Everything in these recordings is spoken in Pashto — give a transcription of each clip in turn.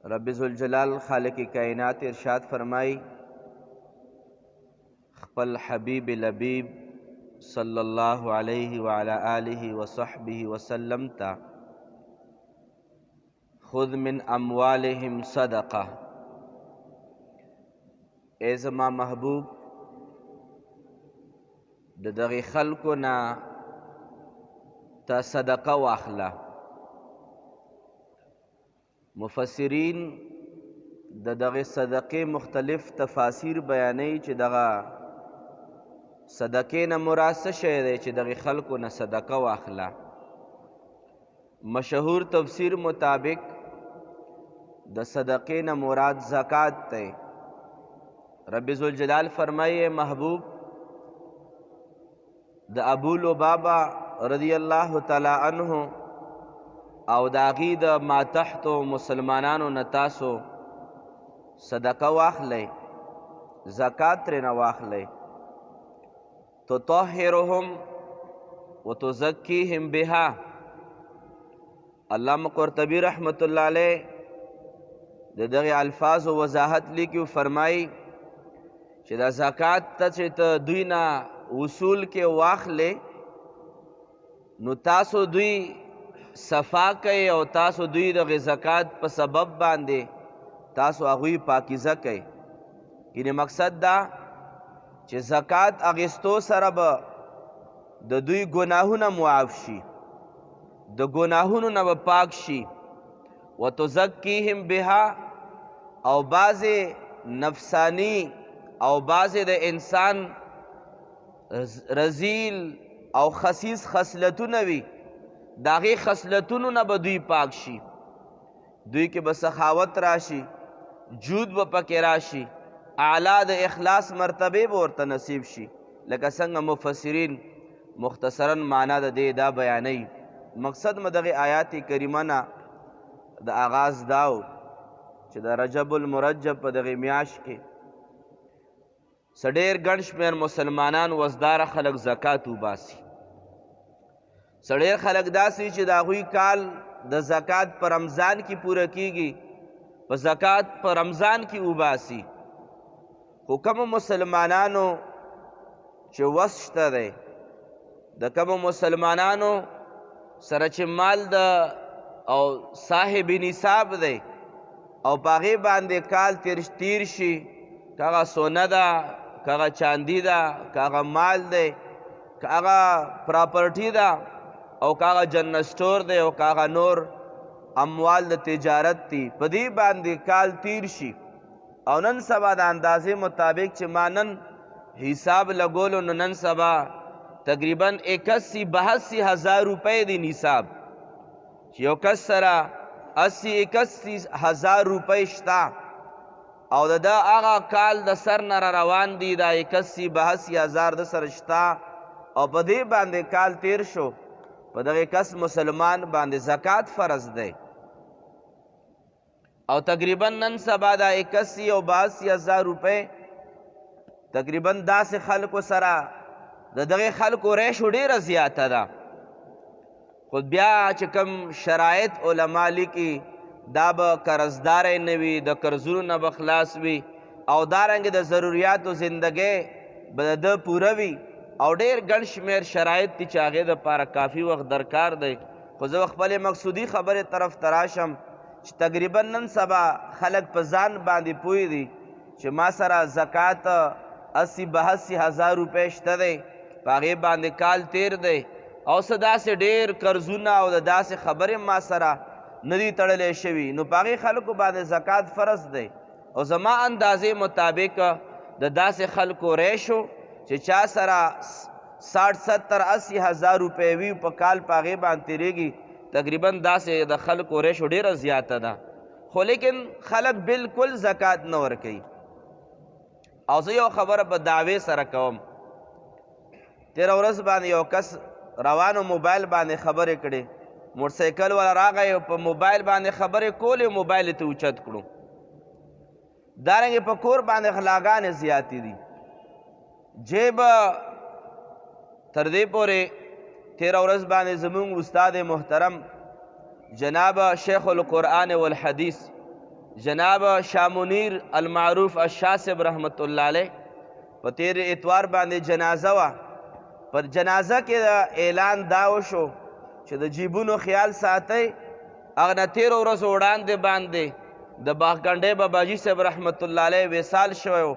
رب ذوالجلال خالق کائنات ارشاد فرمائی خپل حبیب لبیب صلی اللہ علیہ وعلی آلہ وصحبہ وسلم تا خذ من اموالہم صدقہ، اے زما محبوب د دغی خلکو نا تا صدقه واخله. مفسرین د دغه صدقې مختلف تفاسیر بیانوي چې دغه صدقې نه مراد څه شی دی چې دغه خلکو نه صدقه واخله. مشهور تفسیر مطابق د صدقې نه مراد زکات دی. رب ذوالجلال فرمایي محبوب د ابو لبابا رضی الله تعالی عنہ او داغی د ماتحتو مسلمانانو نه تاسو صدقه واخلی، زکات ترېنه واخلی. تطهرهم وتزکیهم بها. علامه قرطبی رحمت الله علیه د دغه الفاظ وضاحت لیکي، فرمایي چې دا زکات ته چې ته دوی نه وصول کې واخلی نو تاسو دوی صفا کوي او تاسو دوی د زکات په سبب باندې تاسو هغوی پاکیزه کوي. یعنې مقصد دا چې زکات اخیستو سره به د دوی ګناهونه معاف شي، د ګناهونو نه به پاک شي. وتزکیهم بها، او بعضې نفسانی او بعضې د انسان رزیل او خسیس خصلتونه وي، د هغې خصلتونو نه به دوی پاک شي. دوی کې به سخاوت راشي، جود به پکې راشي، اعلی د اخلاص مرتبې به ورته نصیب شي. لکه څنګه مفسرین مختصرا معنا د دې دا بیانوي. مقصد مې دغې آیات کریمه نه د آغاز دا و چې د رجب المرجب په دغې میاشت کې څه ډېر ګڼ شمېر مسلمانان وزداره خلک زکات وباسي. څه ډېر خلک داسې چې د هغوی کال د زکات په رمضان کې پوره کیږي، په زکات په رمضان کې وباسي. خو کومو مسلمانانو چې وس شته دی، د کومو مسلمانانو سره چې مال د او صاحب نصاب دی او په هغې باندې کال تیر شي، که هغه سونه ده، که هغه چاندي ده، که هغه مال دی، که هغه پراپرټي ده، او که هغه جنرل سټور دی، او که هغه نور اموال د تجارت دي، په دې باندې کال تیر شي او نن سبا د اندازې مطابق چې ما نن حساب لګولو نو نن سبا تقریبا 81-82 هزار روپۍ دی نصاب، چې یو کس سره 80-81 هزار روپۍ شته او د ده هغه کال د سر نه را روان دي، دا 81-82 هزار د سره شته او په دې باندې کال تیر شو. په دغه کس مسلمان باندې زکات فرض دی او تقریبا نن سبا دا 81 او 82 هزار روپۍ تقریبا داسې خلکو سره د دغه خلکو ریشو ډېره زیاته ده. خو بیا چې کوم شرایط علما لیکي دا به قرضداری نه وي، د قرضونو نه به خلاص وي او دارنګې د ضروریاتو زندګۍ به د ده پوره وي او ډېر ګڼ شمېر شرایط دي چې هغې دپاره کافي وخت درکار دی. خو زه خپلې مقصودي خبرې طرف ته راشم چې تقریبا نن سبا خلک په ځان باندې پوه دي چې ما سره زکات 80-82 هزار روپۍ شته دی، په هغې باندې کال تیر دی او څه داسې ډېر قرضونه او د داسې خبرې ما سره نه دي تړلی شوي، نو په هغې خلکو باندې زکات فرض دی. او زما اندازې مطابق د داسې خلکو ریشو چې چا سره 60-70-80 هزار روپۍ وي په کال په هغې باندې تېرېږي، تقریبا داسې د خلکو ریشو ډېره زیاته ده. خو لیکن خلک بالکل زکات نه ورکوي. او زه یو خبره په دعوې سره کوم، تېره ورځ باندې یو کس روانو موبایل باندې خبرې کړې، موټرسایکل والا راغی په موبایل باندې خبرې کولې، موبایل یې ته اوچت کړو. دارنګې په کور باندې غلاګانې زیاتې دي. جیب تر دې پورې تیره ورځ باندې زمونږ استاد محترم جناب شیخ القرآن والحدیث جناب شاہ منیر المعروف الشاسب رحمت اللہ علیہ په تیر اتوار باندې جنازه وه. پر جنازه کې د اعلان دا وشو چې د جیبونو خیال ساتئ. هغه نه تېرو ورځو وړاندې باندې د باغکنډۍ باباجي صاحب رحمت الله علیه وصال شوی و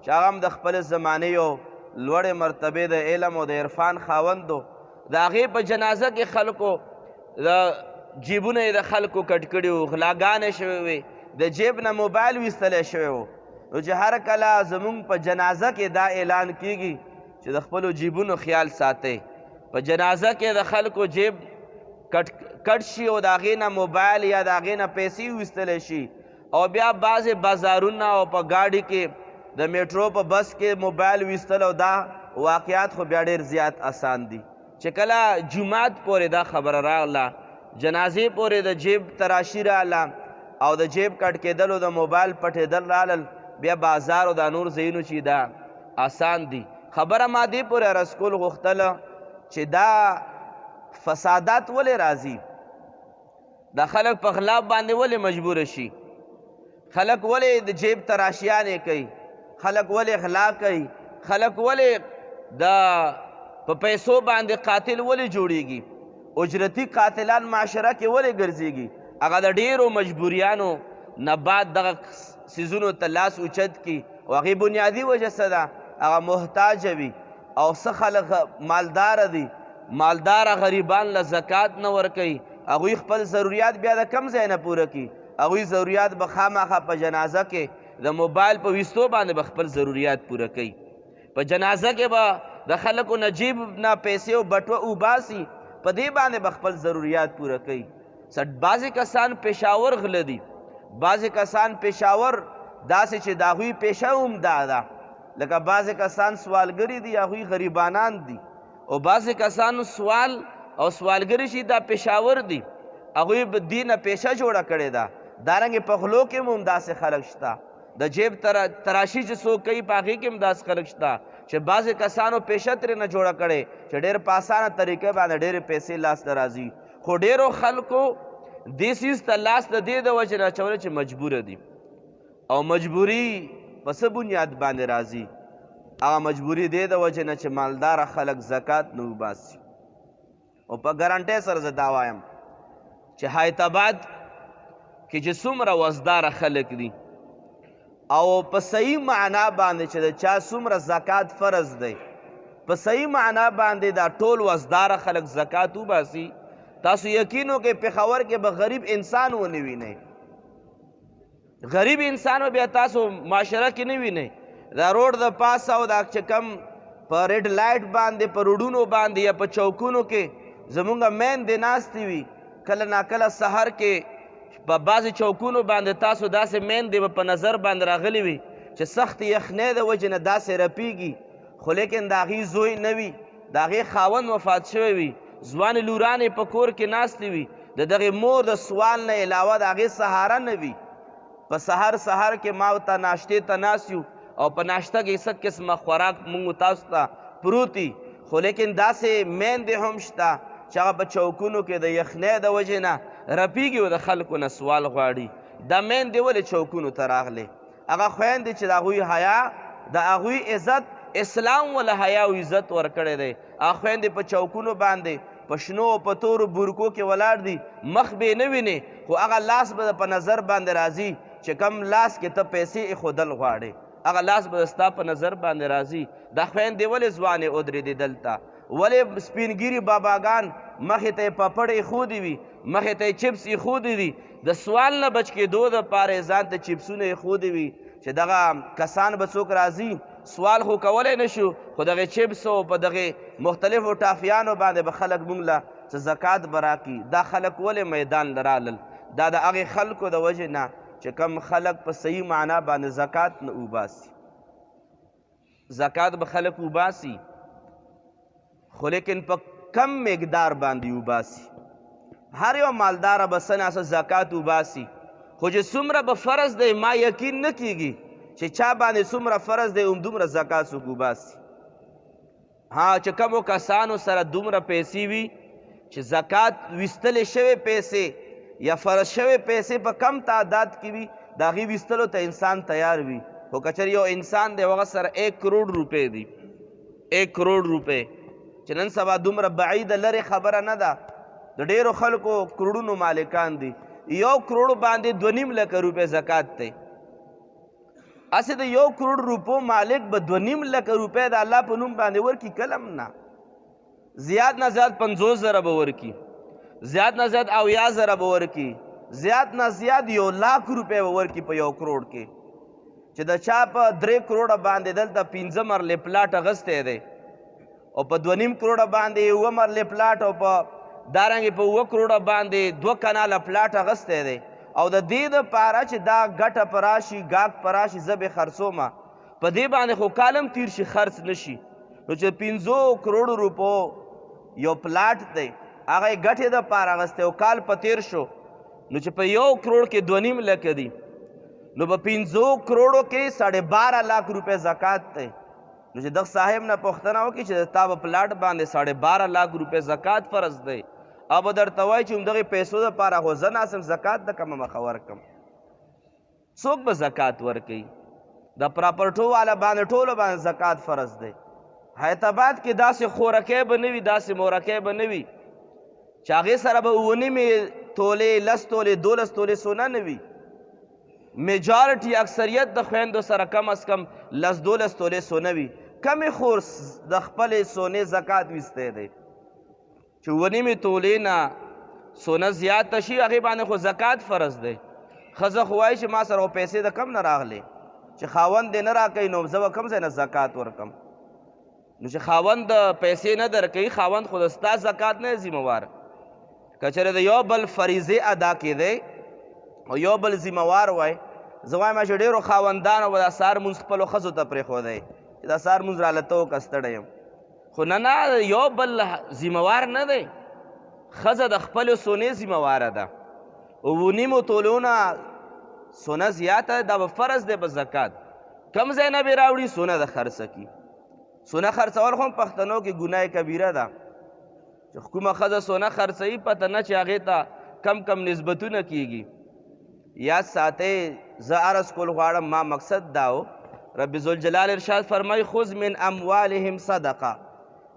چې هغه هم د خپلې زمانې یو لوړې مرتبې د علم او د عرفان خاوند و. د هغې په جنازه کې خلکو د جیبونه یې د خلکو کټ کړي وو، غلاګانې شوې وې، د جیب نه موبایل ویستلی شوی و. نو چې هر کله زمونږ په جنازه کې دا اعلان کیږي چې د خپلو جیبونو خیال ساتئ. په جنازه کې د خلکو جیب کټ شي او د هغې نه موبایل یا د هغې نه پیسې ویستلی شي، او بیا بعضې بازارونه او په ګاډي کې د میټرو په بس کې موبایل ویستل، او دا واقعات خو بیا ډېر زیات آسان دي. چې کله جومات پورې دا خبره راغله، جنازې پورې د جیب تراشي راغله او د جیب کټ کېدل او د موبایل پټېدل راغلل، بیا بازار او دا نور ځایونو چې دا آسان دي. خبره ما دې پورې عرض کول غوښتله چې دا فسادات ولې راځي؟ دا خلک په غلا باندې ولې مجبوره شي؟ خلک ولې د جیب تراشیانې کوي؟ خلک ولې غلا کوي؟ خلک ولې د په پیسو باندې قاتل ولې جوړیږي؟ اجرتي قاتلان معاشره کې ولې ګرځېږي؟ هغه د ډېرو مجبوریانو نه بعد دغه څیزونو ته لاس اوچت کي، او هغې بنیادي وجه څه ده؟ هغه محتاجه وي، او څه خلک مالداره دي، مالداره غریبان له زکات نه ورکوي، هغوی خپل ضروریات بیا د کم ځای نه پوره کړي. هغوی ضروریات به خامخا په جنازه کې د موبایل په ویستو باندې به خپل ضروریات پوره کوي. په جنازه کې به د خلکو نه جیب نه پیسې او بټوه وباسي، په دې باندې به خپل ضروریات پوره کوي. بعضې کسان پېښور غله دي، بعضې کسان پېښور داسې چې د هغوی پیشه هم دا ده، لکه بعضې کسان سوالګري دي، هغوی غریبانان دي، او بعضې کسانو سوال او سوالګري چې دا پېښور دي، هغوی به دې نه پیشه جوړه کړې ده. دارنګې په غلو کې هم داسې خلک شته، د جیب تراشي چې څوک کوي په هغې کې هم داسې خلک شته چې بعضې کسانو پیشه ترې نه جوړه کړې چې ډېر په اسانه طریقې باندې ډېرې پیسې لاس ته راځي. خو ډېرو خلکو دې څیز ته لاس د دې د وجې نه اچولی چې مجبوره دي، او مجبوري په څه بنیاد باندې راځي؟ هغه مجبوري دې د وجې نه چې مالداره خلک زکات نه وباسي. او په ګارنټۍ سره زه دا وایم چې حیدرآباد کې چې څومره وزداره خلک دي، او په صحیح معنا باندې چې د چا څومره زکات فرض دی، په صحیح معنا باندې دا ټول وزداره خلک زکات وباسي، تاسو یقین وکړئ پېښور کې به غریب انسان ونه وینئ. غریب انسان به بیا تاسو معاشره کې نه وینئ. دا روډ د پاسه او دا چې کم په ریډ لایټ باندې په روډونو باندې یا په چوکونو کې زمونږ میندې ناستې وي، کله ناکله سحر کې په بعضې چوکونو باندې تاسو داسې میندې به په نظر باندې راغلي وي چې سخت یخنۍ د وجې نه داسې رپېږي، خو لیکن د هغې زوی نه وي، د هغې خاوند وفات شوی وي، ځوانې لورانې په کور کې ناستې وي، د دغې مور د سوال نه علاوه د هغې سهاره نه وي. په سحر کې ما ورته ناشتې ته ناست یو، او په ناشته کې څه قسمه خوراک مونږ تاسو ته پروت وي، خو لیکن داسې میندې هم شته چې هغه په چوکونو کې د یخنۍ د وجې نه رپېږي او د خلکو نه سوال غواړي. دا میندې ولې چوکونو ته راغلې؟ هغه خویندې چې د هغوی حیا، د هغوی عزت، اسلام ول حیا او عزت ورکړی دی. هغه خویندې په چوکونو باندې په شنو او په تورو بورکو کې ولاړ دي، مخ به نه وینې، خو هغه لاس به په نظر باندې راځي چې کم لاس کې ته پیسې ایښودل غواړې، هغه لاس به ستا په نظر باندې راځي. دا خویندې ولې ځوانې ودرېدې دلته؟ ولې سپینګیري باباګان مخې ته یې پپړ ایښودي وي، مخې ته یې چپس ایښودي دي، د سوال نه بچ کېدو دپاره یې ځان ته چپسونه ایښودي وي چې دغه کسان به څوک راځي، سوال خو کولی نه شو، خو دغې چپسو په دغې مختلفو ټافیانو باندې به خلک مونږ له څه زکات به راکړي. دا خلک ولې میدان له رالل؟ دا د هغې خلکو د وجې نه چې کم خلک په صحیح معنا باندې زکات نه وباسي. زکات به خلک وباسي، خو لیکن په کم مقدار باندې وباسي. هر یو مالداره به څه ناڅه زکات وباسي، خو چې څومره به فرض دی ما یقین نه کیږي چې چا باندې څومره فرض دی همدومره زکات څوک وباسي. ها چې کومو کسانو سره دومره پیسې وي چې زکات ویستلې شوې پیسې یا فرض شوی پیسې په کم تعداد کې وي د هغې ویستلو ته انسان تیار وي خو که چېرې یو انسان دی هغه سره 1 کروڑ روپۍ دي 1 کروڑ روپۍ چې نن سبا دومره بعیده لرې خبره نه ده د ډېرو خلکو کروڑونو مالکان دي 1 کروڑ باندې 2.5 لکه روپۍ زکات دی هسې د 1 کروڑ روپو مالک به 2.5 لکه روپۍ د الله په نوم باندې ورکړي کلم نه زیات نه زیات 50,000 به ورکړي زیات نه زیات 80,000 به ورکړي زیات نه زیات 1,00,000 روپۍ به ورکړي په 1 کروڑ کې چې د چا په 3 کروڑه باندې دلته 15 مرلې پلاټ اغستی دی او په 2.5 کروڑه باندې 1 مرلې پلاټ او په دارنګې په 1 کروڑه باندې 2 کناله پلاټ اغستی دی او د دې دپاره چې دا ګټه په راشي ګاګ په راشي زه به خرڅومه په دې باندې خو کالم تیر شي خرڅ نه شي نو چې 50 کروڑ روپو یو پلاټ دی هغه یې ګټې دپاره اغستی او کال په تیر شو نو چې په 1 کروڑ کې 2.5 لکه دي نو په 50 کروڑو کې 12.5 लाख روپۍ زکات دی نو چې دغه صاحب نه پوښتنه وکړي چې تا په پلاټ باندې 12.5 लाख روپۍ زکات فرض دی او به درته وایي چې همدغې پیسو دپاره خو زه ناسم زکات د کومه مخه ورکړم څوک به زکات ورکوي د پراپرټو والا باندې ټولو باندې زکات فرض دی حیدرآباد کې داسې خورکی به نه وي داسې مورکی به نه وي چې هغې سره به 9 تولې 10 تولې 12 تولې سونه نه وي میجارټي اکثریت د خویندو سره کم از کم 10-12 تولې سونه وي کمې خور د خپلې سونې زکات ویستی دی چې 9 تولې نه سونه زیاته شي هغې باندې خو زکات فرض دی ښځه خو وایي چې ما سره خو پیسې د کم نه راغلې چې خاوند دې نه راکوي نو زه به کوم ځای نه زکات ورکړم نو چې خاوند پیسې نه درکوي خاوند خو د ستا زکات نه ذمهوار که چېرې د یو بل فریضې ادا کېدی او یو بل ذمهوار وای زه وایم چې ډېرو خاوندانو به دا سهار مونځ خپلو ښځو ته پرېښودی چې دا سهار مونځ راله ته وکړه ستړی یم خو نه یو بل ذمهوار نه دی ښځه د خپلو سونې ذمهواره ده 9 تولو نه سونه زیاته دا به فرض دی په زکات کم ځای نه به راوړي سونه د خرڅه کي سونه خرڅول خو هم پښتنو کې ګناه کبیره ده چې کومه ښځه سونه خرڅوي پته نه چې هغې ته کم نسبتونه کیږي یاد ساتئ زه عرض کول غواړم ما مقصد دا و رب ذوالجلال ارشاد فرمایي خذ من اموالهم صدقه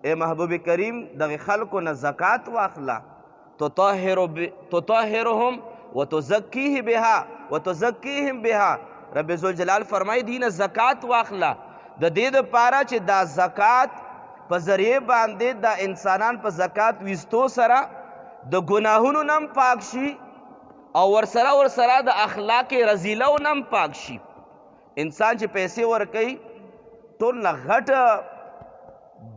ای محبوب کریم دغه خلکو نه زکات واخله تطهرهم وتزکیهم بها رب ذوالجلال فرمایي دی نه زکات واخله د دې دپاره چې دا زکات په ذریعې باندې دا انسانان په زکات ویستو سره د ګناهونو نه هم پاک شي او ورسره د اخلاق رذیلو نه هم پاک شي انسان چې پیسې ورکوي ټول نه غټه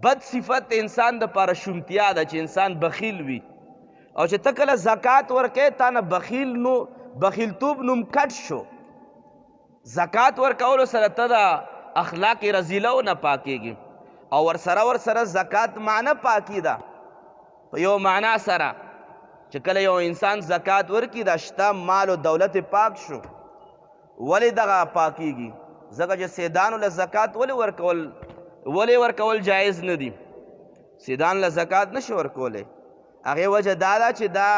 بد صفت انسان دپاره شومتیا ده چې انسان بخیل وي او چې ته کله زکات ورکوې تا نه بخیلتوب نوم کټ شو زکات ورکولو سره ته د اخلاق رذیلو نه پاکیږي او ورسره زکات معنی پاکی ده په یو معنا سره چې کله یو انسان زکات ورکړي دا شته مال و دولت پاک شو ولې دغه پاکیږي ځکه چې سیدانو له زکات ولې ورکول جایز نه دي سیدان له زکات نشي ورکولی هغې وجه دا ده چې دا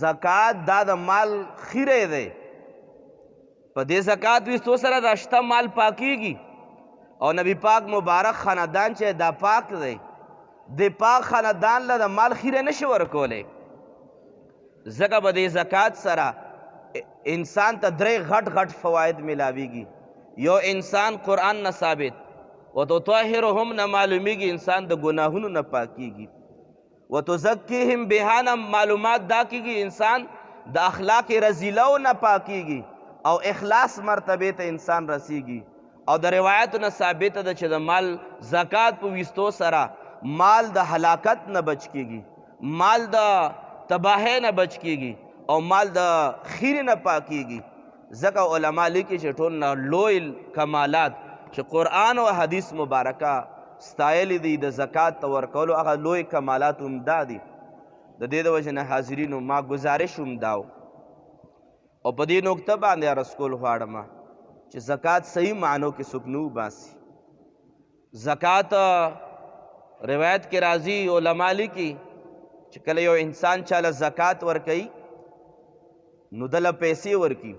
زکات دا د مال خیری دی په دې زکات ویستو سره دا شته مال پاکیږي او نبی پاک مبارک خاندان چې دا پاک دی د پاک خاندان له د مال خیره نشي ورکولی ځکه به د زکات سره انسان ته 3 غټ فواید ملاویږي یو انسان قرآن نه ثابت وتطهرهم نه معلومیږي انسان د ګناهونو نه پاکیږي وتزکیهم بها نه معلومات دا کیږي انسان د اخلاق رذیلو نه پاکیږي او اخلاص مرتبه ته انسان رسیږي او د روایتو نه ثابته ده چې د مال زکات په ویستو سره مال د هلاکت نه بچ کیږي مال د تباهۍ نه بچ کیږي او مال د خیرې نه پاکیږي ځکه علما لیکي چې ټول نه لوی کمالات چې قرآن او حدیث مبارکه ستایلی دي د زکات ته ورکولو هغه لوی کمالات هم دا دي د دې د وجې نه حاضرینو ما ګزارش هم دا و او په دې نقطه باندې عرض کول غواړم چې زکات صحیح معنو کې څوک نه وباسي زکات روایت کې راځي علما لیکي چې کله یو انسان چاله زکات ورکوي نو دله پیسې ورکي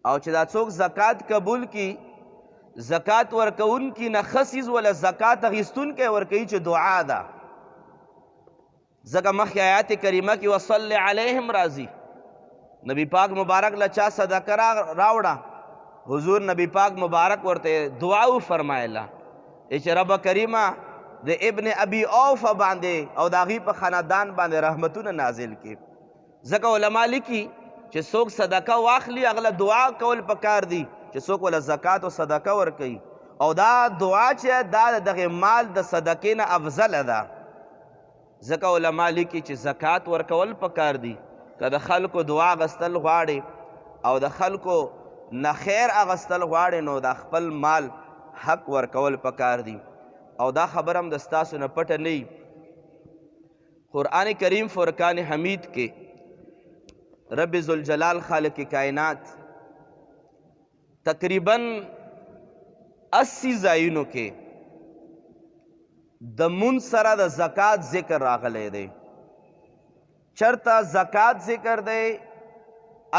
او چې دا څوک زکات قبول کی زکات ورکوونکي نه ښه څیز ولا زکات اخیستونکی ورکوي چې دعا ده ځکه مخکې آیات کریمه کې وصل علیهم راځي نبی پاک مبارک له چا صدقه راوړه حضور نبی پاک مبارک ورته دعا وفرمایله چې رب کریمه د ابن ابي اوفه باندې او د هغې په خاندان باندې رحمتونه نازل کړي ځکه علما لیکي چې څوک صدقه واخلي هغه له دعا کول پکار دي چې څوک وله زکات او صدقه ورکوي او دا دعا چې دا د دغې مال د صدقې نه افضله ده ځکه علما لیکي چې زکات ورکول پکار دي که د خلکو دعا اخیستل غواړي او د خلکو نه خیر اخیستل غواړي نو د خپل مال حق ورکول پکار دي او دا خبر هم د ستاسو نه پټه نه قرآن کریم فرقان حمید کې رب ذوالجلال خالق کائنات تقریباً 80 ځایونو کې د مونځ سره د زکات ذکر راغلی دی چرته زکات ذکر دی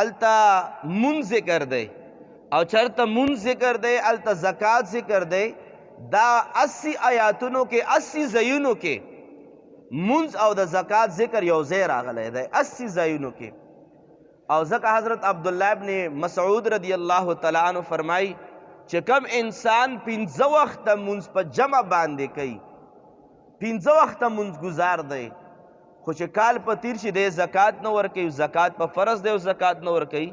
الته مونځ ذکر دی او چرته مونځ ذکر دی الته زکات ذکر دی دا 80 آیاتونو کې 80 ځایونو کې مونځ او د زکات ذکر یو ځای راغلی دی 80 ځایونو کې او ځکه حضرت عبدالله ابن مسعود رضی الله تعالی عنہ فرمایي چې کم انسان 15 وخته مونځ په جمع باندې کوي 15 وخته مونځ گزار دی خو چې کال په تیر شي دی زکات نه ورکوي زکات په فرض دی او زکات نه ورکوي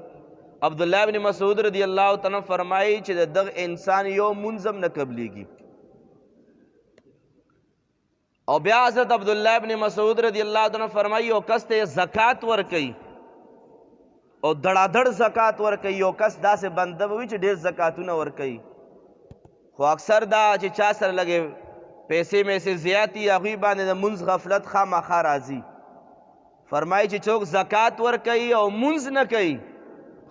عبدالله ابن مسعود رضی الله تعالی عنہ فرمایي چې د دغه انسان یو مونځ هم نه قبلیږي او بیا حضرت عبدالله ابن مسعود رضی الله تعالی عنہ فرمایي یو کس ته زکات ورکوي او دړادړ زکات ورکوي یو کس داسې بنده به وي چې ډېر زکاتونه ورکوي خو اکثر دا چې چا سره لږې پیسې میسې زیات وي هغوی باندې د مونځ غفلت خامخا راځي فرمایي چې څوک زکات ورکوي او مونځ نه کوي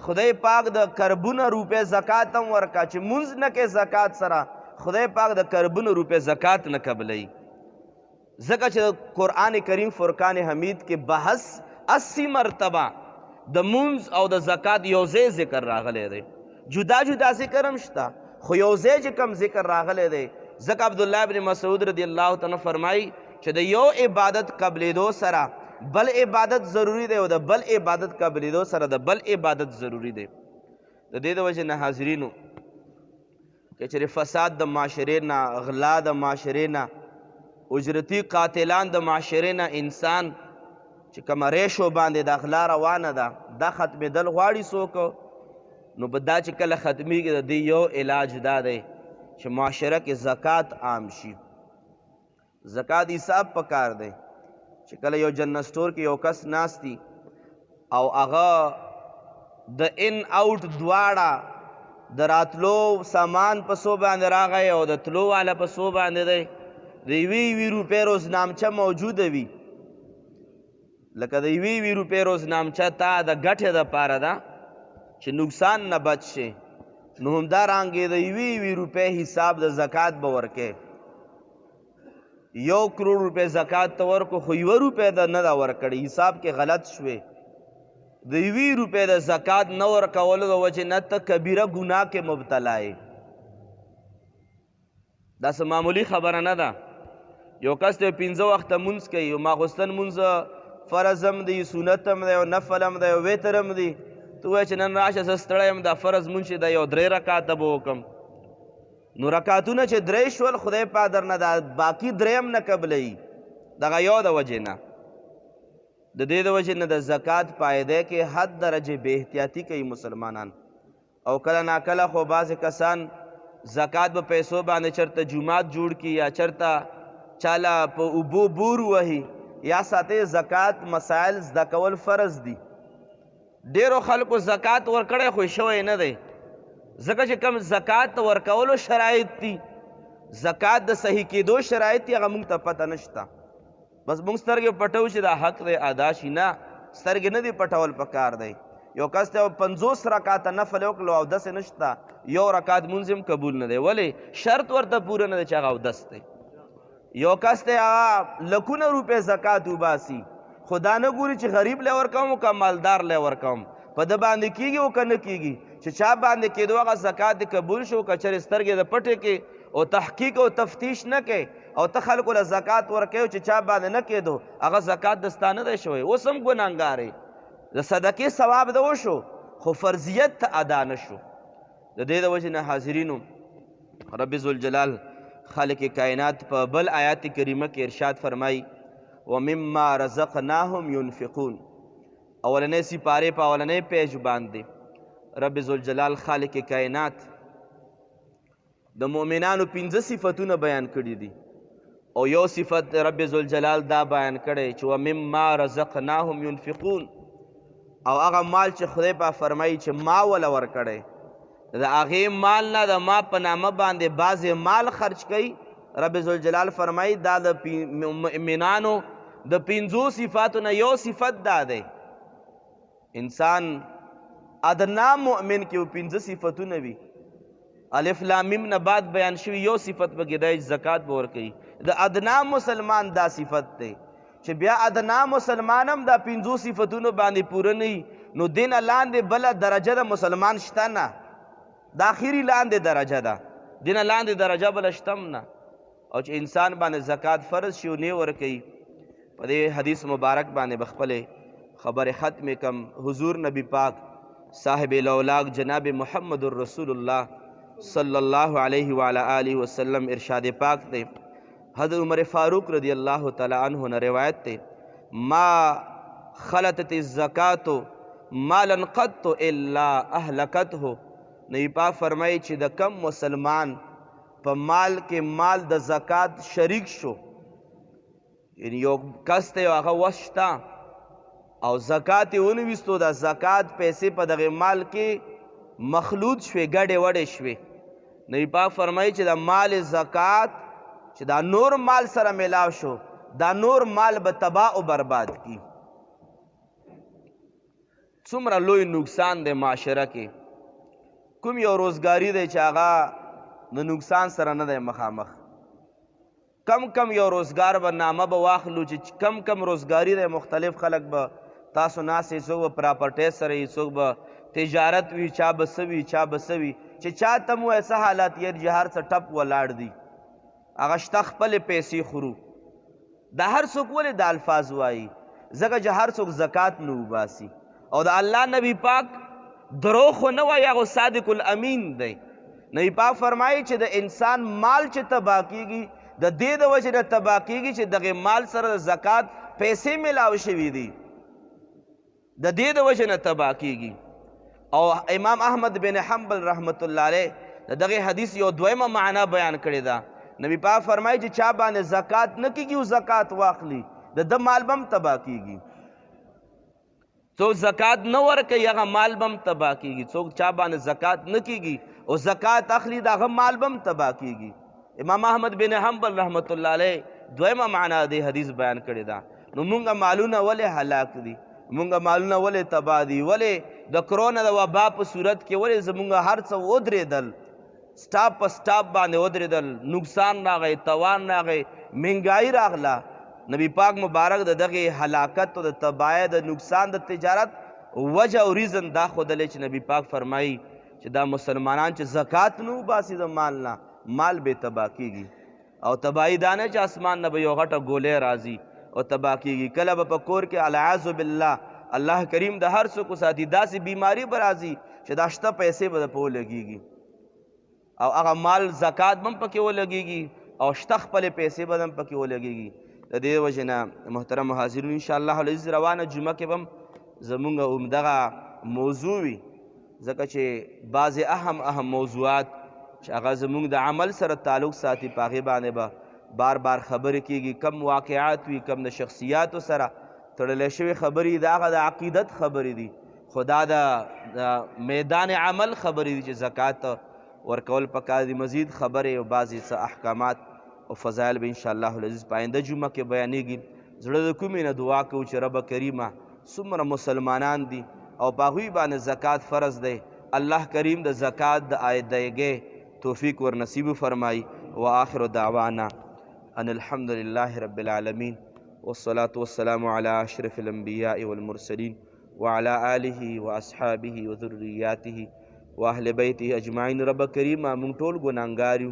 خدای پاک د کربونه روپۍ زکات هم ورکا چې مونځ نه کوي زکات سره خدای پاک د کربونه روپۍ زکات نه قبلوي ځکه چې قرآن کریم فرقان حمید کې بحث 80 مرتبه د مونځ او د زکات یو ځای ذکر راغلی دی جدا جدا ذکر هم شته خو یو ځای چې کم ذکر راغلی دی ځکه عبدالله ابن مسعود رضی الله تعالی فرمایي چې د یو عبادت قبلېدو سره بل عبادت ضروری دی او د بل عبادت قبلېدو سره د بل عبادت ضروری دی د دې د وجې نه حاضرینو که چېرې فساد د معاشرې نه غلا د معاشرې نه اجرتي قاتلان د معاشرې نه انسان چې کومه ریشو باندې د غلا روانه ده دا ختمېدل غواړي څوک نو په دا چې کله ختمیږي د دې یو علاج دا دی چې معاشره کې زکات عام شي زکات حساب پکار دی چې کله یو جنرل سټور کې یو کس ناستی او هغه د ان آوټ دواړه د راتلو سامان په څو باندې راغی او د تلو والا په څو باندې دی د یوې روپۍ روزنامچه موجوده وي لکه د یوې روپۍ روزنامچه تا د ګټې دپاره ده چې نقصان نه بچ شي نو همدارنګې د یوې روپۍ حساب د زکات به ورکې 1 کروڑ روپۍ زکات ته ورکو خو 1 روپۍ د نه ده ورکړې حساب کې غلط شوې د 1 روپۍ د زکات نه ورکولو د وجې نه ته کبیره ګناه کې مبتلا یې دا څه معمولي خبره نه ده یو کس ته 15 وخته مونځ کوي یو ماخوستن مونځ فرض هم دی سنت هم دی او نفل هم دی او وتر هم دی ته وایې چې نن راشه زه ستړی یم دا فرض مونځ چې دا یو 3 رکاته به وکړم نو رکاتونه چې 3 شول خدای پاک درنه دا باقي 3 هم نه قبلوي دغه یو د وجې نه د دې د وجې نه د زکات پایده کې حد درجې بې احتیاطي کوي مسلمانان او کله ناکله خو بعضې کسان زکات په پیسو باندې چرته جومات جوړ کړي یا چرته چاله په اوبو بور وهي یا ساتې زکات مسائل زده کول فرض دي ډیرو خلکو زکات ورکړی خو شوی نه دی ځکه چې کم زکات ورکولو شرایط دي زکات د صحیح کېدو شرایط دي هغه موږ ته پته نشته بس موږ سترګې پټو چې دا حق دی ادا شي نه سترګې نه دي پټول پکار دی یو کس ته 50 رکاته نفل وکړو او داسې نشته یو رکات مونځ هم قبول نه دی ولې شرط ورته پوره نه دی چې هغه اودس دی یو کس ته هغه لکونه روپۍ زکات وباسي خدا نه ګوري چې غریب لی ورکوم که مالدار لی ورکوم په ده باندې کیږي او که نه کیږي چې چا باندې کېدو هغه زکات دې قبول شو که چېرې سترګې د پټې کې او تحقیق او تفتیش نه کوي او ته خلکو له زکات ورکوي چې چا باندې نه کېدو هغه زکات دستا نه دی شوی اوس هم ګناهګار د صدقې ثواب ده وشو خو فرضیت ته ادا نه شو د دې د وجې نه حاضرینو رب ذوالجلال خالق کائنات په بل آیات کریمه کې ارشاد فرمایي ومما رزقناهم ينفقون اولنۍ سپارې په اولنۍ پیج باندې رب ذوالجلال خالق کائنات د مؤمنانو 15 صفتونه بیان کړي دي او یو صفت رب ذوالجلال دا بیان کړی چې ومما رزقناهم ينفقون او هغه مال چې خدای په فرمایي چې ما وله ورکړی د هغې مال نه د ما په نامه باندې بعضې مال خرج کوي رب ذوالجلال فرمایي دا د مؤمنانو د 15 صفاتو نه یو صفت دا دی انسان ادنا مؤمن کې 15 صفتونه وي الف لام میم نه بعد بیان شوي یو صفت به کې دی زکات به ورکوي د ادنا مسلمان دا صفت دی چې بیا ادنا مسلمان هم دا 15 صفتونو باندې پوره نه نو دین لاندې بله درجه د مسلمان شته نه د آخري لاندې درجه ده دین لاندې درجه بله شته هم نه او چې انسان باندې زکات فرض شي او نه ورکوي په دې حدیث مبارک باندې به خپلې خبرې ختمې کم حضور نبی پاک صاحب الاولاق جناب محمد رسول الله صلی الله علیه وعلی آله وسلم ارشاد پاک دی حضرت عمر فاروق رضی اللہ تعالی عنہ نے روایت تے ما خلطت الزکاة مالا قط الا اهلکته نبی پاک فرمائی چې د کم مسلمان په مال کې مال د زکات شریک شو یعنی یو کس ته هغه وشتا او زکات یې ونویستو د زکات پیسې په دغه مال کې مخلوط شوې ګډې وډې شوې نبی پاک فرمایي چې د مال زکات چې دا نور مال سره میلاو شو دا نور مال به تباه او برباد کی څومره لوی نقصان دی معاشره کې کوم یو روزګاري دی چې هغه د نقصان سره نه دی مخامخ کم کم یو روزګار به نامه به واخلو چې کم کم روزګاري دی مختلف خلک به تاسو ناستې څوک به پراپرټۍ سره وي څوک به تجارت وي چا به څه وي چا به څه وي چې چا ته مو ایسه حالات یې چې هر څه ټپ ولاړ دي هغه شته خپلې پیسې خورو دا هر څوک ولې دا الفاظ وایي ځکه چې هر څوک زکات نه وباسي او د الله نبی پاک دروغ خو نه وایي هغه صادق الامین دی نبی پاک فرمایي چې د انسان مال چې تباه کیږي د دې د وجې نه تباه کیږي چې دغه مال سره د زکات پیسې میلاو شوي دي د دې د وجې نه تباه کیږي او امام احمد بن حنبل رحمت الله علیه د دغه حدیث یو دویمه معنا بیان کړې ده نبی پاک فرمایي چې چا باندې زکات نه کیږي او زکات واخلي د ده مال به هم تباه کیږي څوک زکات نه ورکوي هغه مال به هم تباه کیږي څوک چا باندې زکات نه کیږي او زکات اخلي د هغه مال به هم تباه کیږي امام احمد بن حنبل رحمت الله علیه دویمه معنا د حدیث بیان کړې ده نو مونږه مالونه ولې هلاک دي مونږه مالونه ولې تباه دي ولې د کرونا د وبا په صورت کې ولې زمونږ هر څه ودرېدل سټاپ په سټاپ باندې ودرېدل نقصان راغی توان راغی مهنګایي راغله نبی پاک مبارک د دغې هلاکت او د تباهۍ د نقصان د تجارت وجه او ریزن دا ښودلی چې نبی پاک فرمایي چې دا مسلمانان چې زکات نه وباسي د مال نه مال بې تباه کیږي او تباهي دا نه چې اسمان نه به یو غټه ګولۍ راځي او تباه کیږي کله به په کور کې العیاذ بالله الله کریم د هر څوک ساتي داسې بیماري به راځي چې دا شته پیسې به په ولګېږي او هغه مال زکات به هم پکې ولګېږي او شته خپلې پیسې به هم پکې ولګېږي د دې وجې نه محترم حاضرین انشاءالله العزیز روانه جمعه کې به هم زمونږ همدغه موضوع وي ځکه چې بعضې اهم موضوعات چې هغه زمونږ د عمل سره تعلق ساتي په هغې باندې به بار بار خبرې کېږي کم واقعات وي کم د شخصیاتو سره تړلی شوې خبرې د هغه د عقیدت خبرې دي خو دا د میدان عمل خبرې دي چې زکات ورکول پکار دي مزید خبرې او بعضې څه احکامات او فضایل به انشاءالله العزیز په آینده جمعه کې بیانېږي زړه د کومې نه دعا کوو چې رب کریمه څومره مسلمانان دي او په هغوی باندې زکات فرض دی الله کریم د زکات د ادایګۍ توفیق ور نصیب فرمایي و آخر دعوانا ان الحمد لله رب العالمین والصلاة والسلام على أشرف الأنبياء والمرسلين وعلى آله وأصحابه وذرياته وأهل بيته أجمعين. رب کریم مونږ ټول ګناهګار یو،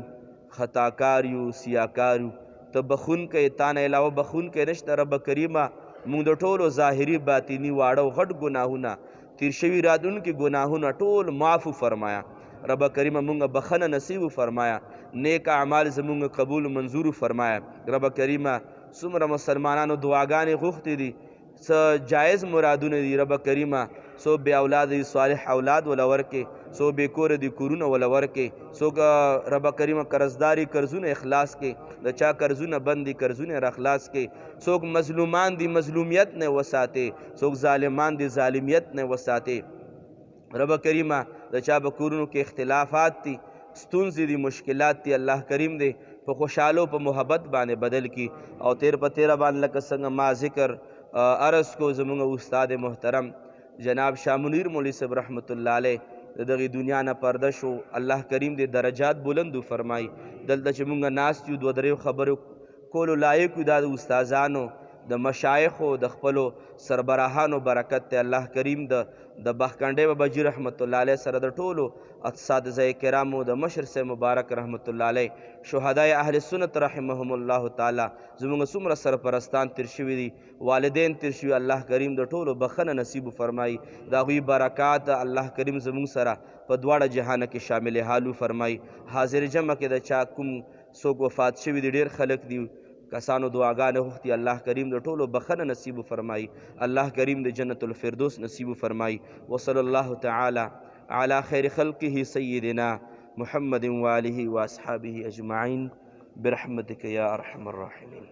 خطاکار یو، سیاکار یو. ته بخونکی، تا نه علاوه بخونکی نشته. رب کریمه مونږ د ټولو ظاهري باطني واړه او غټ ګناهونه، تیر شوي راتلونکي ګناهونه ټول معافو فرمایا. رب کریمه مونږ بخنه نصیب فرمایا، نیک اعمال زمونږ قبول منظور فرمایا. رب کریمه څومره مسلمانانو دعاګانې غوښتې دي، څه جایز مرادونه دي، رب کریمه څوک بې اولاد دي صالح اولاد وله ورکې، څوک بې کوره دي کورونه وله ورکې، څوک رب کریمه قرضداري قرضونه اخلاص کې، د چا قرضونه بند دي قرضونه را خلاص کې، څوک مظلومان دي مظلومیت نه وساتې، څوک ظالمان دي ظالمیت نه وساتې. رب کریمه د چا به کورونو کې اختلافات دي، ستونزې دي، مشکلات دي، الله کریم دی په خوشحالو په محبت باندې بدل کی. او تیر په تیره باندې لکه څنګه ما ذکر عرض کو، زمونږ استاد محترم جناب شاه منیر مولوی صاحب رحمت الله علیه د دغې دنیا نه پرده شو. الله کریم دې درجات بلندو فرمایي. دلته چې مونږ ناست یو دوه درې خبرو کولو لایق یو، دا د استادانو د مشایخو د خپلو سربراهانو برکت دی. الله کریم د بخکنډۍ باباجي رحمت الله علیه سره د ټولو اساتذه کرامو د مشر صاحب مبارک رحمت الله علیه، شهدای اهل سنت رحمهم الله تعالی، زموږ څومره سرپرستان تیر شوي دي، والدین تیر شوي، الله کریم د ټولو بخښنه نصیب فرمایي. د هغوی برکات الله کریم زموږ سره په دواړه جهانه کې شامل حالو فرمایي. حاضر جمع کې د چا کوم څوک وفات شوي دي، ډېر خلک دي، کسانو دعاګانې غوښتي، الله کریم د ټولو بخښنه نصیب فرمایي. الله کریم د جنت الفردوس نصیب فرمایي. وصلی الله تعالی على خیر خلقه سیدنا محمد وآله واصحابه اجمعین برحمتک یا ارحم الراحمین.